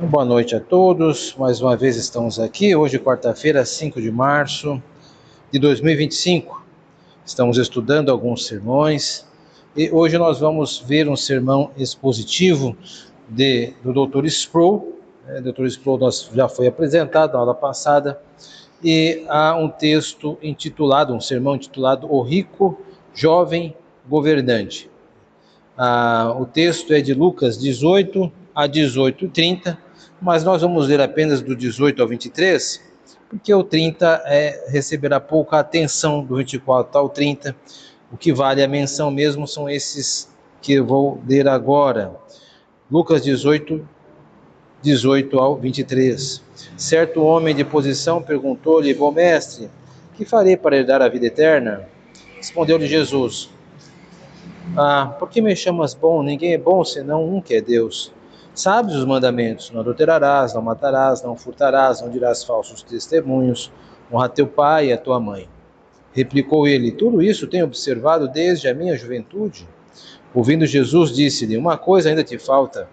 Boa noite a todos, mais uma vez estamos aqui, hoje quarta-feira, 5 de março de 2025. Estamos estudando alguns sermões e hoje nós vamos ver um sermão expositivo do Dr. Sproul. O Dr. Sproul já foi apresentado na aula passada e há um texto intitulado, um sermão intitulado O Rico Jovem Governante. O texto é de Lucas 18 a 18:30, mas nós vamos ler apenas do 18 ao 23, porque o 30 receberá pouca atenção, do 24 ao 30. O que vale a menção mesmo são esses que eu vou ler agora. Lucas 18 ao 23. Certo homem de posição perguntou-lhe: Bom mestre, que farei para herdar a vida eterna? Respondeu-lhe Jesus: por que me chamas bom? Ninguém é bom senão um que é Deus. Sabes os mandamentos: não adulterarás, não matarás, não furtarás, não dirás falsos testemunhos, honra teu pai e a tua mãe. Replicou ele: tudo isso tenho observado desde a minha juventude. Ouvindo Jesus, disse-lhe: uma coisa ainda te falta.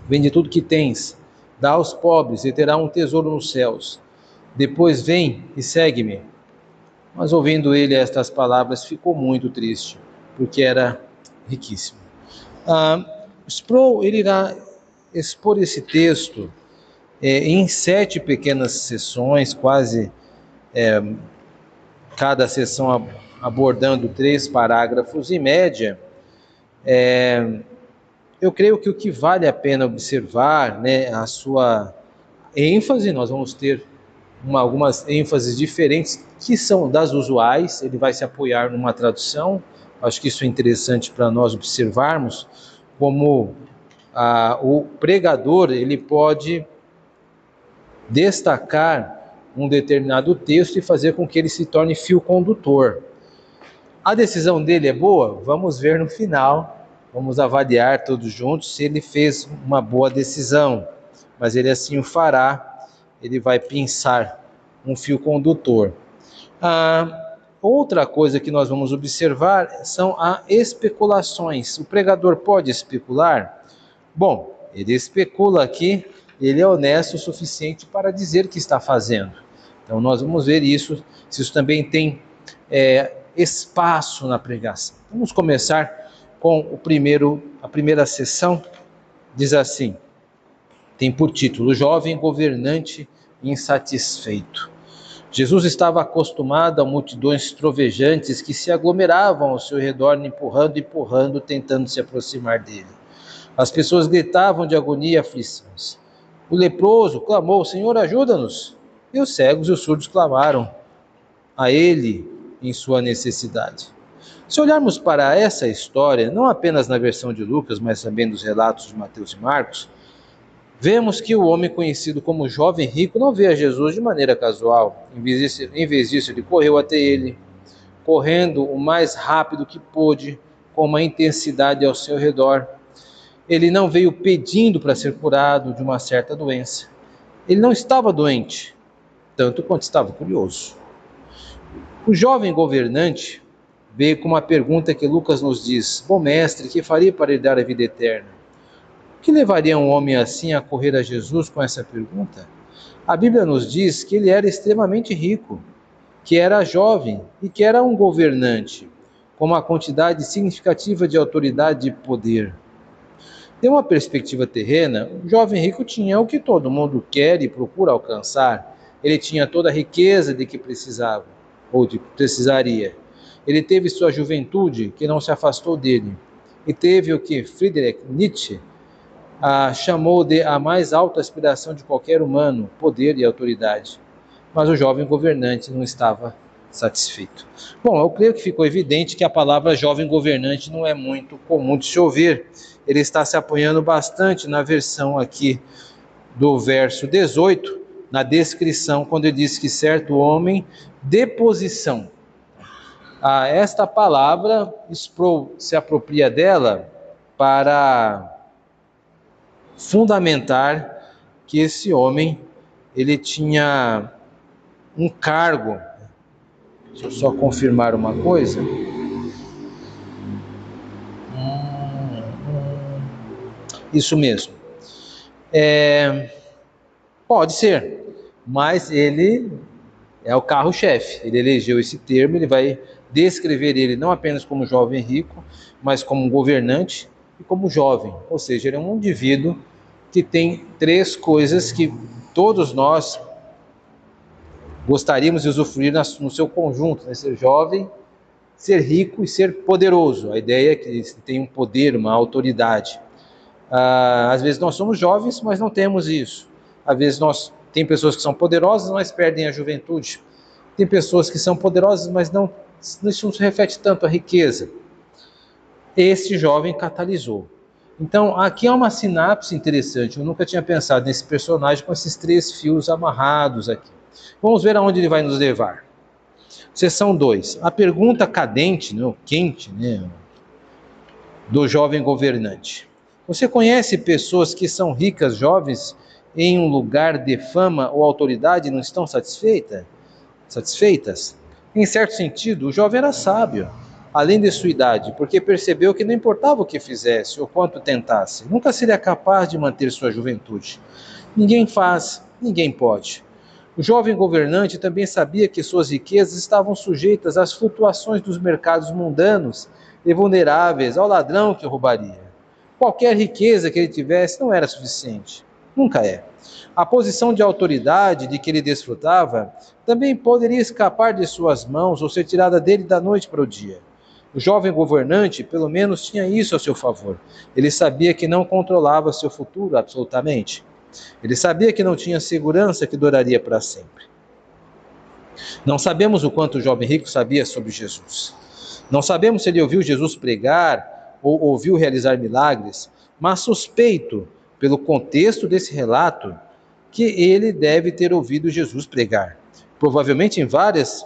Vende tudo que tens, dá aos pobres e terá um tesouro nos céus. Depois vem e segue-me. Mas ouvindo ele estas palavras, ficou muito triste, porque era riquíssimo. Sproul ele irá expor esse texto em 7 pequenas sessões, quase cada sessão abordando 3 parágrafos em média. Eu creio que o que vale a pena observar, a sua ênfase, nós vamos ter algumas ênfases diferentes que são das usuais. Ele vai se apoiar numa tradução. Acho que isso é interessante para nós observarmos como o pregador ele pode destacar um determinado texto e fazer com que ele se torne fio condutor. A decisão dele é boa? Vamos ver no final, vamos avaliar todos juntos se ele fez uma boa decisão, mas ele assim o fará, ele vai pensar um fio condutor. Outra coisa que nós vamos observar são as especulações. O pregador pode especular? Bom, ele especula aqui, ele é honesto o suficiente para dizer que está fazendo. Então nós vamos ver isso, se isso também tem espaço na pregação. Vamos começar com a primeira sessão, diz assim, tem por título, Jovem Governante Insatisfeito. Jesus estava acostumado a multidões trovejantes que se aglomeravam ao seu redor, empurrando, tentando se aproximar dele. As pessoas gritavam de agonia e aflições. O leproso clamou: Senhor, ajuda-nos! E os cegos e os surdos clamaram a ele em sua necessidade. Se olharmos para essa história, não apenas na versão de Lucas, mas também dos relatos de Mateus e Marcos, vemos que o homem conhecido como jovem rico não vê a Jesus de maneira casual. Em vez disso, ele correu até ele, correndo o mais rápido que pôde, com uma intensidade ao seu redor. Ele não veio pedindo para ser curado de uma certa doença. Ele não estava doente, tanto quanto estava curioso. O jovem governante veio com uma pergunta que Lucas nos diz: Bom mestre, que faria para herdar a vida eterna? O que levaria um homem assim a correr a Jesus com essa pergunta? A Bíblia nos diz que ele era extremamente rico, que era jovem e que era um governante, com uma quantidade significativa de autoridade e poder. De uma perspectiva terrena, o jovem rico tinha o que todo mundo quer e procura alcançar. Ele tinha toda a riqueza de que precisava, ou de que precisaria. Ele teve sua juventude, que não se afastou dele. E teve o que Friedrich Nietzsche chamou de a mais alta aspiração de qualquer humano, poder e autoridade. Mas o jovem governante não estava satisfeito. Bom, eu creio que ficou evidente que a palavra jovem governante não é muito comum de se ouvir. Ele está se apoiando bastante na versão aqui do verso 18, na descrição, quando ele diz que certo homem de posição. Esta palavra, Sproul se apropria dela para fundamentar que esse homem, ele tinha um cargo. Deixa eu só confirmar uma coisa. Isso mesmo. Pode ser, mas ele é o carro-chefe. Ele elegeu esse termo, ele vai descrever ele não apenas como jovem rico, mas como um governante e como jovem. Ou seja, ele é um indivíduo que tem três coisas que todos nós gostaríamos de usufruir no seu conjunto, né? Ser jovem, ser rico e ser poderoso. A ideia é que ele tem um poder, uma autoridade. Às vezes nós somos jovens, mas não temos isso. Às vezes tem pessoas que são poderosas, mas perdem a juventude. Tem pessoas que são poderosas, mas isso não se reflete tanto a riqueza. Este jovem catalisou. Então, aqui é uma sinapse interessante. Eu nunca tinha pensado nesse personagem com esses três fios amarrados aqui. Vamos ver aonde ele vai nos levar. Seção 2. A pergunta cadente, né, quente, né, do jovem governante. Você conhece pessoas que são ricas, jovens, em um lugar de fama ou autoridade e não estão satisfeitas? Em certo sentido, o jovem era sábio, além de sua idade, porque percebeu que não importava o que fizesse ou quanto tentasse, nunca seria capaz de manter sua juventude. Ninguém faz, ninguém pode. O jovem governante também sabia que suas riquezas estavam sujeitas às flutuações dos mercados mundanos e vulneráveis ao ladrão que roubaria. Qualquer riqueza que ele tivesse não era suficiente. Nunca é. A posição de autoridade de que ele desfrutava também poderia escapar de suas mãos ou ser tirada dele da noite para o dia. O jovem governante, pelo menos, tinha isso a seu favor. Ele sabia que não controlava seu futuro absolutamente. Ele sabia que não tinha segurança que duraria para sempre. Não sabemos o quanto o jovem rico sabia sobre Jesus. Não sabemos se ele ouviu Jesus pregar ou ouviu realizar milagres, mas suspeito, pelo contexto desse relato, que ele deve ter ouvido Jesus pregar, provavelmente em várias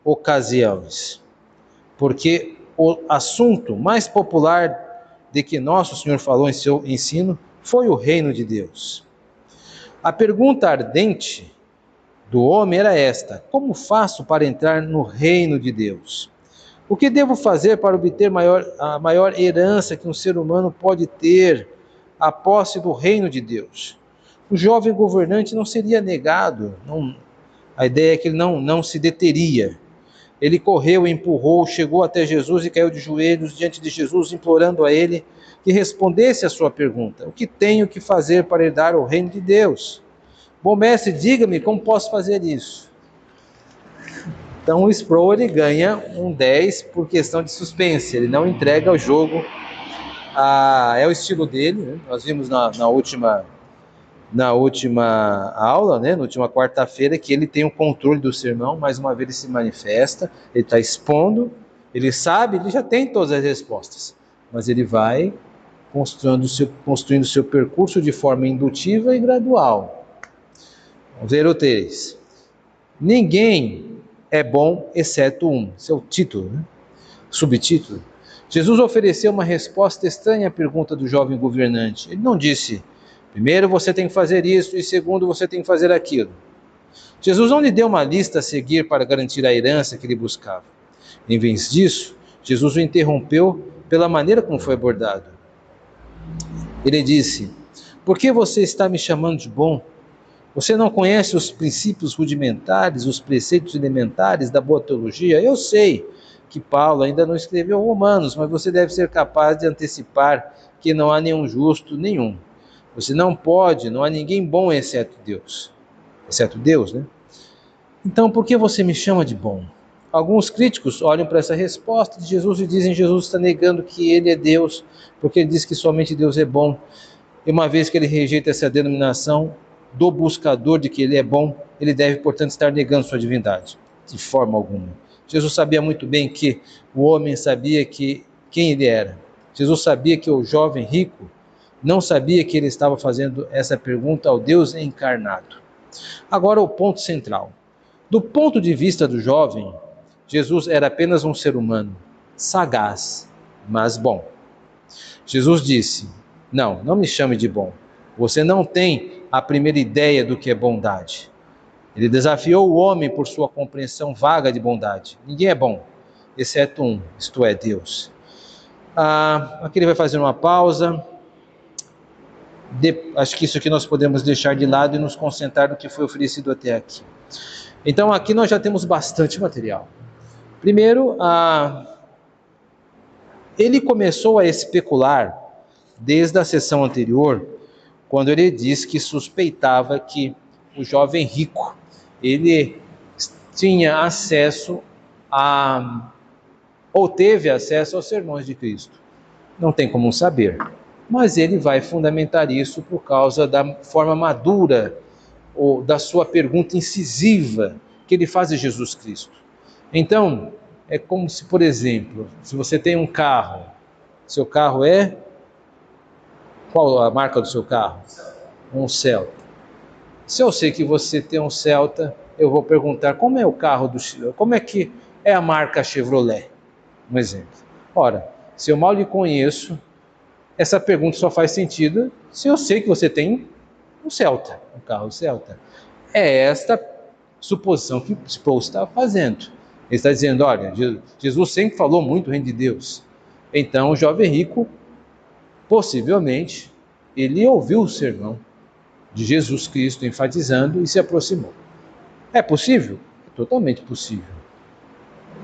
ocasiões, porque o assunto mais popular de que nosso Senhor falou em seu ensino foi o reino de Deus. A pergunta ardente do homem era esta: como faço para entrar no reino de Deus? O que devo fazer para obter a maior herança que um ser humano pode ter, a posse do reino de Deus? O jovem governante não seria negado, a ideia é que ele não se deteria. Ele correu, empurrou, chegou até Jesus e caiu de joelhos diante de Jesus, implorando a ele que respondesse a sua pergunta: o que tenho que fazer para herdar o reino de Deus? Bom mestre, diga-me como posso fazer isso. Então o Sproul ele ganha um 10 por questão de suspense, ele não entrega o jogo, é o estilo dele, né? Nós vimos na última aula, né? Na última quarta-feira, que ele tem o controle do sermão, mais uma vez ele se manifesta, ele está expondo, ele sabe, ele já tem todas as respostas, mas ele vai construindo seu percurso de forma indutiva e gradual. Vamos ver o 3. Ninguém é bom exceto um. Esse é o título, né? Subtítulo. Jesus ofereceu uma resposta estranha à pergunta do jovem governante. Ele não disse: primeiro você tem que fazer isso e segundo você tem que fazer aquilo. Jesus não lhe deu uma lista a seguir para garantir a herança que ele buscava. Em vez disso, Jesus o interrompeu pela maneira como foi abordado. Ele disse: por que você está me chamando de bom? Você não conhece os princípios rudimentares, os preceitos elementares da boa teologia? Eu sei que Paulo ainda não escreveu Romanos, mas você deve ser capaz de antecipar que não há nenhum justo, nenhum. Você não há ninguém bom exceto Deus, né? Então, por que você me chama de bom? Alguns críticos olham para essa resposta de Jesus e dizem que Jesus está negando que ele é Deus, porque ele diz que somente Deus é bom. E uma vez que ele rejeita essa denominação do buscador de que ele é bom, ele deve, portanto, estar negando sua divindade, de forma alguma. Jesus sabia muito bem que o homem sabia quem ele era. Jesus sabia que o jovem rico não sabia que ele estava fazendo essa pergunta ao Deus encarnado. Agora o ponto central. Do ponto de vista do jovem, Jesus era apenas um ser humano, sagaz, mas bom. Jesus disse: não me chame de bom. Você não tem a primeira ideia do que é bondade. Ele desafiou o homem por sua compreensão vaga de bondade. Ninguém é bom, exceto um, isto é, Deus. Aqui ele vai fazer uma pausa. Acho que isso aqui nós podemos deixar de lado e nos concentrar no que foi oferecido até aqui. Então aqui nós já temos bastante material. Primeiro, ele começou a especular desde a sessão anterior, quando ele disse que suspeitava que o jovem rico, ele tinha acesso ou teve acesso aos sermões de Cristo. Não tem como saber, mas ele vai fundamentar isso por causa da forma madura ou da sua pergunta incisiva que ele faz a Jesus Cristo. Então, é como se, por exemplo, se você tem um carro, seu carro é... Qual a marca do seu carro? Um Celta. Se eu sei que você tem um Celta, eu vou perguntar como é o carro como é que é a marca Chevrolet, um exemplo. Ora, se eu mal lhe conheço, essa pergunta só faz sentido se eu sei que você tem um Celta, um carro Celta. É esta suposição que Sproul está fazendo. Ele está dizendo, olha, Jesus sempre falou muito do reino de Deus. Então o jovem rico, possivelmente, ele ouviu o sermão de Jesus Cristo enfatizando e se aproximou. É possível? É totalmente possível.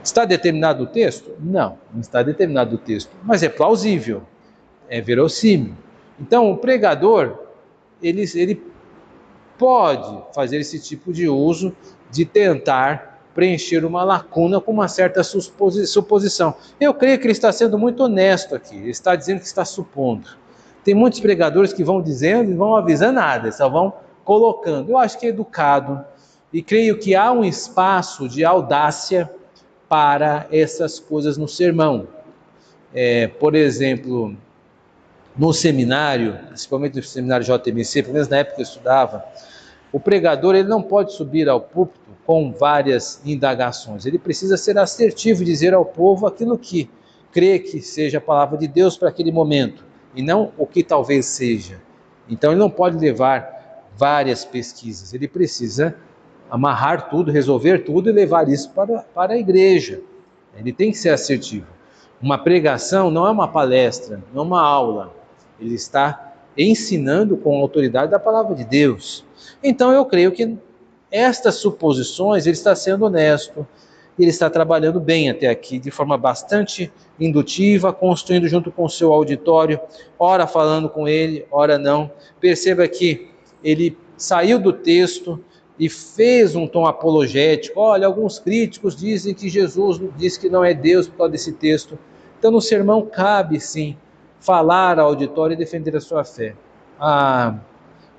Está determinado o texto? Não, não está determinado o texto, mas é plausível, é verossímil. Então o pregador, ele pode fazer esse tipo de uso de tentar preencher uma lacuna com uma certa suposição. Eu creio que ele está sendo muito honesto aqui, ele está dizendo que está supondo. Tem muitos pregadores que vão dizendo e vão avisando nada, só vão colocando. Eu acho que é educado e creio que há um espaço de audácia para essas coisas no sermão. Por exemplo, no seminário, principalmente no seminário JMC, pelo menos na época que eu estudava, o pregador ele não pode subir ao púlpito com várias indagações. Ele precisa ser assertivo e dizer ao povo aquilo que crê que seja a palavra de Deus para aquele momento, e não o que talvez seja. Então ele não pode levar várias pesquisas, ele precisa amarrar tudo, resolver tudo e levar isso para a igreja. Ele tem que ser assertivo. Uma pregação não é uma palestra, não é uma aula. Ele está ensinando com a autoridade da palavra de Deus. Então eu creio que estas suposições, ele está sendo honesto, ele está trabalhando bem até aqui, de forma bastante indutiva, construindo junto com o seu auditório, ora falando com ele, ora não. Perceba que ele saiu do texto e fez um tom apologético. Olha, alguns críticos dizem que Jesus disse que não é Deus por causa desse texto. Então no sermão cabe sim falar ao auditório e defender a sua fé.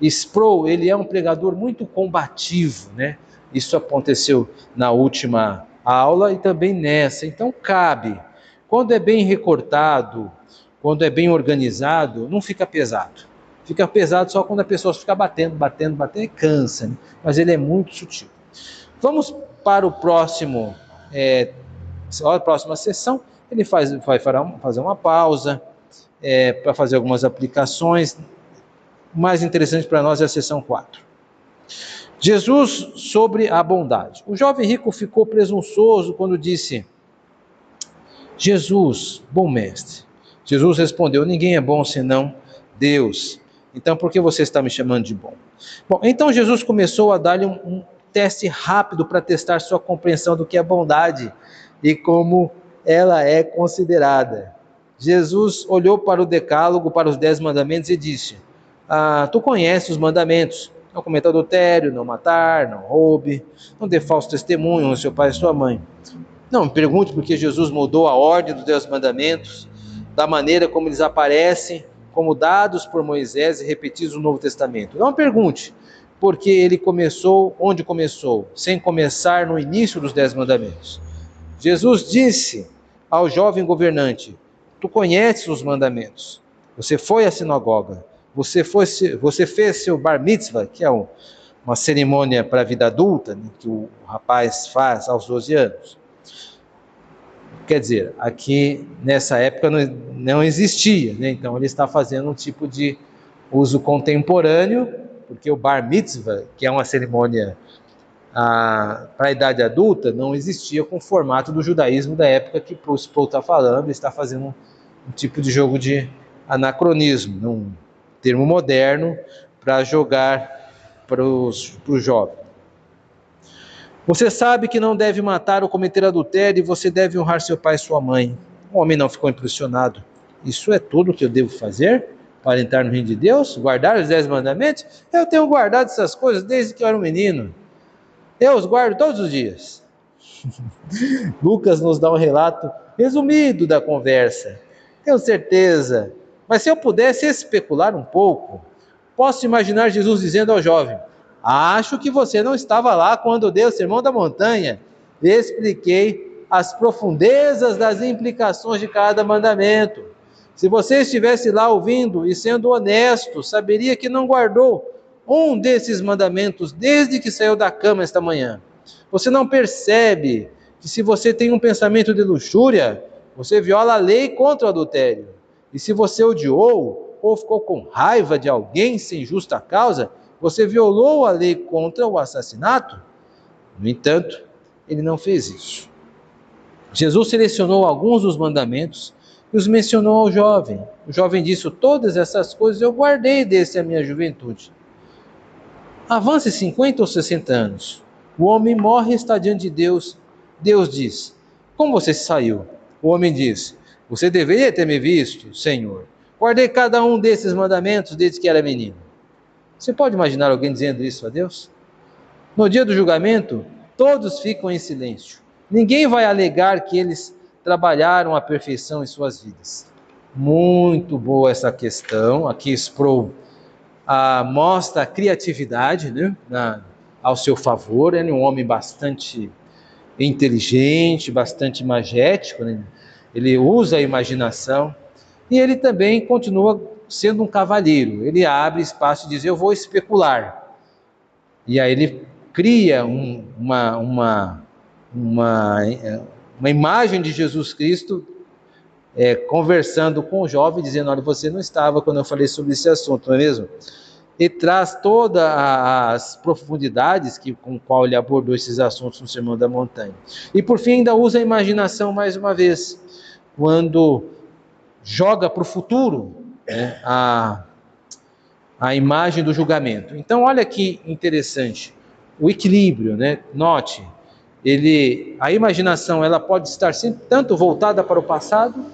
Sproul, ele é um pregador muito combativo, né? Isso aconteceu na última aula e também nessa. Então cabe. Quando é bem recortado, quando é bem organizado, não fica pesado. Fica pesado só quando a pessoa fica batendo e cansa, né? Mas ele é muito sutil. Vamos para o próximo, a próxima sessão. Ele vai fazer uma pausa para fazer algumas aplicações. O mais interessante para nós é a sessão 4. Jesus sobre a bondade. O jovem rico ficou presunçoso quando disse: Jesus, bom mestre. Jesus respondeu: ninguém é bom senão Deus. Então por que você está me chamando de bom? Bom, então Jesus começou a dar-lhe um teste rápido para testar sua compreensão do que é bondade e como ela é considerada. Jesus olhou para o decálogo, para os 10 mandamentos e disse: tu conheces os mandamentos: não cometa adultério, não matar, não roube, não dê falso testemunho, honre seu pai e sua mãe. Não me pergunte porque Jesus mudou a ordem dos 10 mandamentos, da maneira como eles aparecem, como dados por Moisés e repetidos no Novo Testamento. Não me pergunte porque ele começou onde começou, sem começar no início dos 10 mandamentos. Jesus disse ao jovem governante: tu conheces os mandamentos, você foi à sinagoga, você fez seu bar mitzvah, que é uma cerimônia para a vida adulta, né, que o rapaz faz aos 12 anos. Quer dizer, aqui nessa época não existia, né? Então ele está fazendo um tipo de uso contemporâneo, porque o bar mitzvah, que é uma cerimônia para a idade adulta, não existia com o formato do judaísmo da época que o Sproul está falando, está fazendo um tipo de jogo de anacronismo. termo moderno para jogar para o jovem. Você sabe que não deve matar ou cometer adultério e você deve honrar seu pai e sua mãe. O homem não ficou impressionado. Isso é tudo que eu devo fazer para entrar no reino de Deus? Guardar os 10 mandamentos? Eu tenho guardado essas coisas desde que eu era um menino. Eu os guardo todos os dias. Lucas nos dá um relato resumido da conversa. Tenho certeza. Mas se eu pudesse especular um pouco, posso imaginar Jesus dizendo ao jovem: acho que você não estava lá quando eu dei o sermão da montanha. Expliquei as profundezas das implicações de cada mandamento. Se você estivesse lá ouvindo e sendo honesto, saberia que não guardou um desses mandamentos desde que saiu da cama esta manhã. Você não percebe que se você tem um pensamento de luxúria, você viola a lei contra o adultério. E se você odiou ou ficou com raiva de alguém sem justa causa, você violou a lei contra o assassinato? No entanto, ele não fez isso. Jesus selecionou alguns dos mandamentos e os mencionou ao jovem. O jovem disse: todas essas coisas eu guardei desde a minha juventude. Avance 50 ou 60 anos. O homem morre e está diante de Deus. Deus diz: como você saiu? O homem diz: você deveria ter me visto, Senhor. Guardei cada um desses mandamentos desde que era menino. Você pode imaginar alguém dizendo isso a Deus? No dia do julgamento, todos ficam em silêncio. Ninguém vai alegar que eles trabalharam a perfeição em suas vidas. Muito boa essa questão. Aqui Sproul mostra a criatividade, né, ao seu favor. Ele é um homem bastante inteligente, bastante imagético, né? Ele usa a imaginação e ele também continua sendo um cavalheiro. Ele abre espaço e diz: eu vou especular. E aí ele cria uma imagem de Jesus Cristo conversando com o jovem, dizendo: olha, você não estava quando eu falei sobre esse assunto, não é mesmo? E traz todas as profundidades com o qual ele abordou esses assuntos no Sermão da Montanha. E por fim ainda usa a imaginação mais uma vez, quando joga para o futuro, né, a imagem do julgamento. Então olha que interessante, o equilíbrio, né? Note, a imaginação ela pode estar sempre tanto voltada para o passado,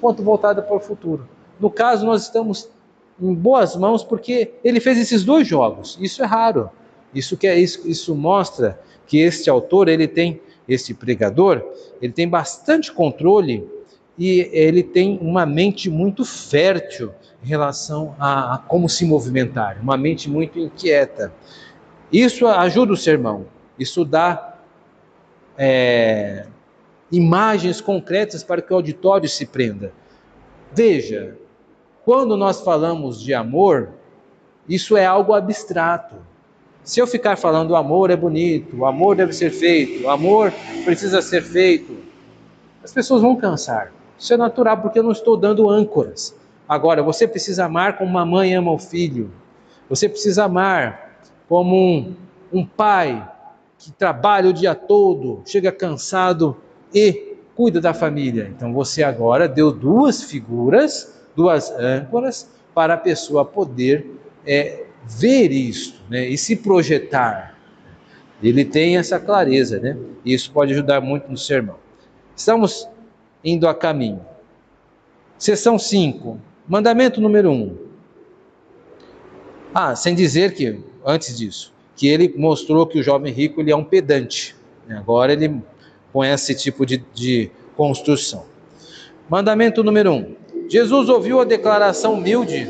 quanto voltada para o futuro. No caso, nós estamos em boas mãos porque ele fez esses dois jogos. Isso é raro. Isso mostra que este autor, este pregador, ele tem bastante controle e ele tem uma mente muito fértil em relação a como se movimentar, uma mente muito inquieta. Isso ajuda o sermão. Isso dá imagens concretas para que o auditório se prenda. Veja, quando nós falamos de amor, isso é algo abstrato. Se eu ficar falando o amor é bonito, o amor deve ser feito, o amor precisa ser feito, as pessoas vão cansar. Isso é natural, porque eu não estou dando âncoras. Agora, você precisa amar como uma mãe ama o filho. Você precisa amar como um pai que trabalha o dia todo, chega cansado e cuida da família. Então você agora deu duas figuras, duas âncoras, para a pessoa poder ver isso, né, e se projetar. Ele tem essa clareza, né? E isso pode ajudar muito no sermão. Estamos indo a caminho. Seção 5, mandamento número 1. Sem dizer que, antes disso, que ele mostrou que o jovem rico ele é um pedante. Agora ele põe esse tipo de construção. Mandamento número 1. Jesus ouviu a declaração humilde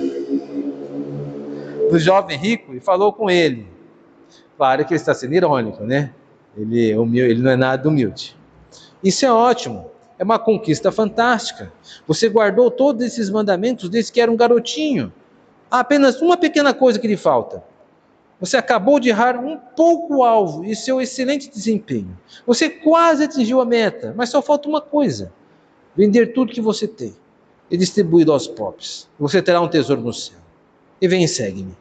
do jovem rico e falou com ele. Claro que ele está sendo irônico, né? Ele não é nada humilde. Isso é ótimo. É uma conquista fantástica. Você guardou todos esses mandamentos desde que era um garotinho. Há apenas uma pequena coisa que lhe falta. Você acabou de errar um pouco o alvo e seu excelente desempenho. Você quase atingiu a meta, mas só falta uma coisa: vender tudo que você tem e distribuí-lo aos pobres. Você terá um tesouro no céu. E vem e segue-me.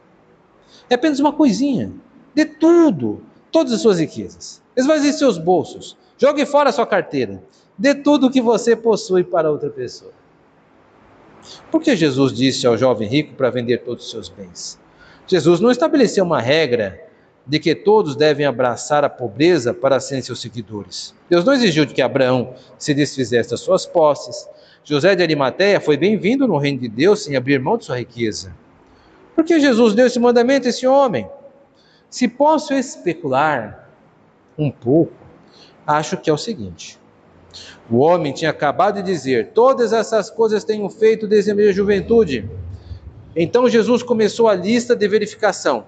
É apenas uma coisinha. Dê tudo, todas as suas riquezas. Esvazie seus bolsos. Jogue fora a sua carteira. Dê tudo o que você possui para outra pessoa. Por que Jesus disse ao jovem rico para vender todos os seus bens? Jesus não estabeleceu uma regra de que todos devem abraçar a pobreza para serem seus seguidores. Deus não exigiu de que Abraão se desfizesse das suas posses. José de Arimateia foi bem-vindo no reino de Deus sem abrir mão de sua riqueza. Por que Jesus deu esse mandamento a esse homem? Se posso especular um pouco, acho que é o seguinte: o homem tinha acabado de dizer: todas essas coisas tenho feito desde a minha juventude. Então Jesus começou a lista de verificação.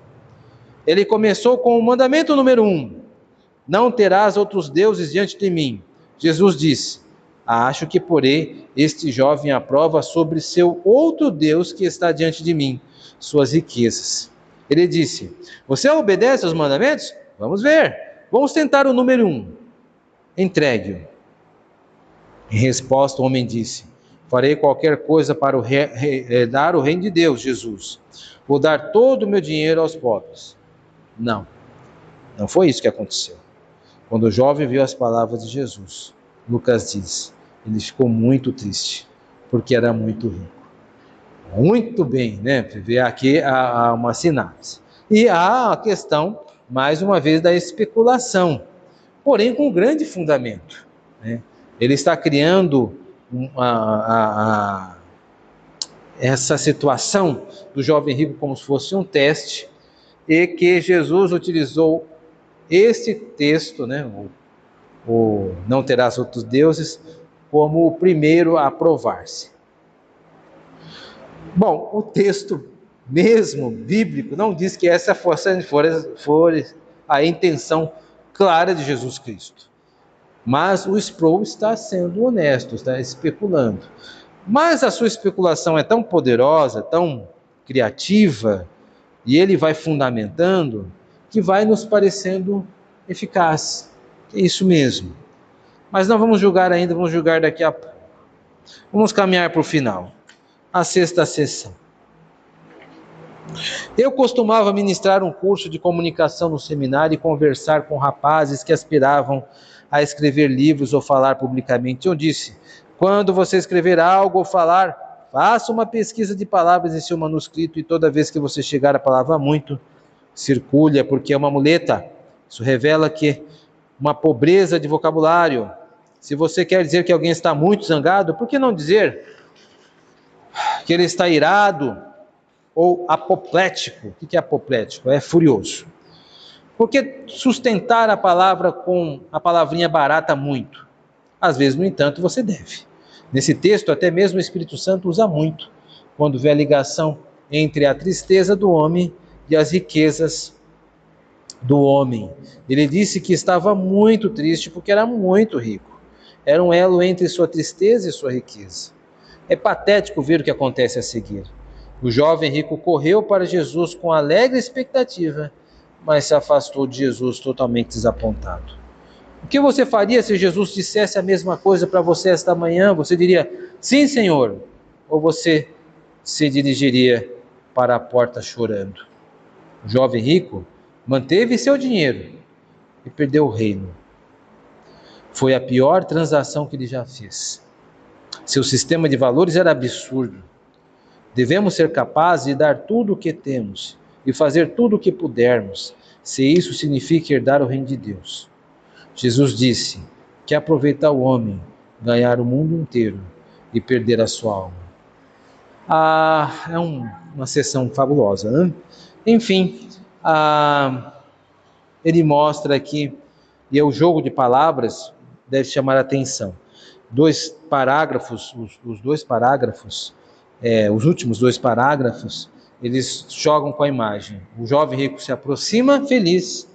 Ele começou com o mandamento número 1: não terás outros deuses diante de mim. Jesus disse: acho que porém este jovem aprova sobre seu outro Deus que está diante de mim, suas riquezas. Ele disse: você obedece aos mandamentos? Vamos ver. Vamos tentar o número 1. Entregue-o. Em resposta, o homem disse: farei qualquer coisa para dar o reino de Deus, Jesus. Vou dar todo o meu dinheiro aos pobres. Não foi isso que aconteceu. Quando o jovem viu as palavras de Jesus, Lucas diz, ele ficou muito triste, porque era muito rico. Muito bem, né? Vê aqui há uma sinapse. E há a questão, mais uma vez, da especulação, porém com grande fundamento, né? Ele está criando essa situação do jovem rico como se fosse um teste, e que Jesus utilizou esse texto, né, o não terás outros deuses, como o primeiro a provar-se. Bom, o texto mesmo bíblico não diz que essa for a intenção clara de Jesus Cristo. Mas o Sproul está sendo honesto, está especulando. Mas a sua especulação é tão poderosa, tão criativa, e ele vai fundamentando, que vai nos parecendo eficaz. É isso mesmo. Mas não vamos julgar ainda, vamos julgar daqui a pouco. Vamos caminhar para o final. A sexta sessão. Eu costumava ministrar um curso de comunicação no seminário e conversar com rapazes que aspiravam a escrever livros ou falar publicamente. Eu disse: quando você escrever algo ou falar, faça uma pesquisa de palavras em seu manuscrito, e toda vez que você chegar à palavra muito, circule-a, porque é uma muleta. Isso revela que uma pobreza de vocabulário. Se você quer dizer que alguém está muito zangado, por que não dizer que ele está irado ou apoplético? O que é apoplético? É furioso. Porque sustentar a palavra com a palavrinha barata muito? Às vezes, no entanto, você deve. Nesse texto, até mesmo o Espírito Santo usa muito, quando vê a ligação entre a tristeza do homem e as riquezas do homem. Ele disse que estava muito triste porque era muito rico. Era um elo entre sua tristeza e sua riqueza. É patético ver o que acontece a seguir. O jovem rico correu para Jesus com alegre expectativa, mas se afastou de Jesus totalmente desapontado. O que você faria se Jesus dissesse a mesma coisa para você esta manhã? Você diria: sim, Senhor? Ou você se dirigiria para a porta chorando? O jovem rico manteve seu dinheiro e perdeu o reino. Foi a pior transação que ele já fez. Seu sistema de valores era absurdo. Devemos ser capazes de dar tudo o que temos e fazer tudo o que pudermos, se isso significa herdar o reino de Deus. Jesus disse: que aproveitar o homem, ganhar o mundo inteiro e perder a sua alma. É uma sessão fabulosa, né? Enfim, ele mostra aqui, e o jogo de palavras deve chamar a atenção. Os últimos dois parágrafos, eles jogam com a imagem. O jovem rico se aproxima feliz,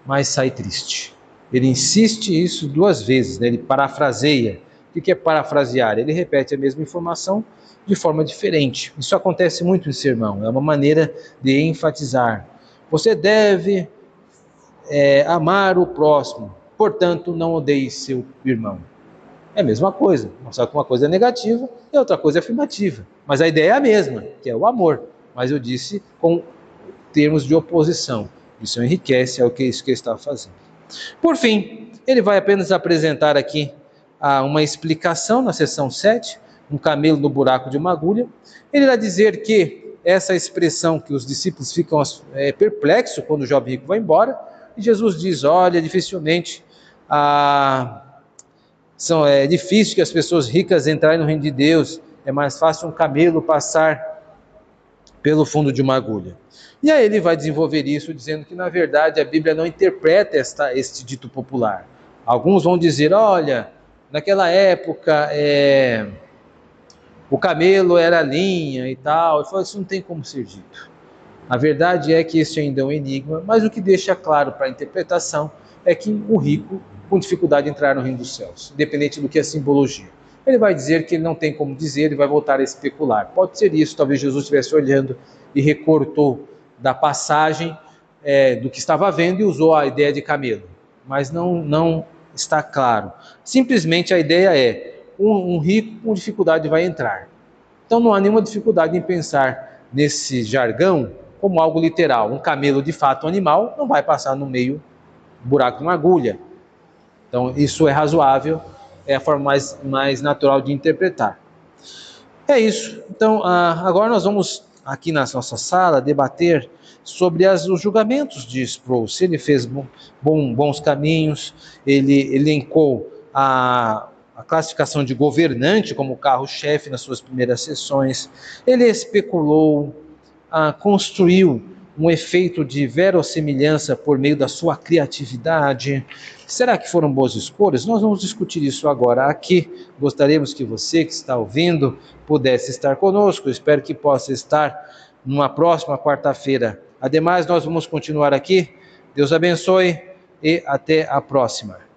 mas sai triste. Ele insiste isso 2 vezes, né? Ele parafraseia. O que é parafrasear? Ele repete a mesma informação de forma diferente. Isso acontece muito em sermão, é uma maneira de enfatizar. Você deve amar o próximo, portanto não odeie seu irmão. É a mesma coisa, só que uma coisa é negativa e outra coisa é afirmativa. Mas a ideia é a mesma, que é o amor. Mas eu disse com termos de oposição. Isso enriquece, isso que ele está fazendo. Por fim, ele vai apenas apresentar aqui uma explicação na seção 7 um camelo no buraco de uma agulha. Ele irá dizer que essa expressão que os discípulos ficam perplexos quando o jovem rico vai embora, e Jesus diz, olha, dificilmente é difícil que as pessoas ricas entrarem no reino de Deus, é mais fácil um camelo passar pelo fundo de uma agulha. E aí ele vai desenvolver isso dizendo que, na verdade, a Bíblia não interpreta este dito popular. Alguns vão dizer, olha, naquela época o camelo era linha e tal. Ele falou, isso não tem como ser dito. A verdade é que este ainda é um enigma, mas o que deixa claro para a interpretação é que o rico, com dificuldade, entrará no reino dos céus, independente do que é simbologia. Ele vai dizer que ele não tem como dizer, ele vai voltar a especular. Pode ser isso, talvez Jesus estivesse olhando e recortou da passagem do que estava vendo e usou a ideia de camelo. Mas não está claro. Simplesmente a ideia é, um rico com dificuldade vai entrar. Então não há nenhuma dificuldade em pensar nesse jargão como algo literal. Um camelo, de fato, um animal, não vai passar no meio do buraco de uma agulha. Então isso é razoável, é a forma mais natural de interpretar. É isso. Então agora nós vamos, aqui na nossa sala, debater sobre os julgamentos de Sproul. Se ele fez bons caminhos, ele elencou a classificação de governante como carro-chefe nas suas primeiras sessões, ele especulou, construiu um efeito de verossimilhança por meio da sua criatividade. Será que foram boas escolhas? Nós vamos discutir isso agora aqui. Gostaríamos que você que está ouvindo pudesse estar conosco. Espero que possa estar numa próxima quarta-feira. Ademais, nós vamos continuar aqui. Deus abençoe e até a próxima.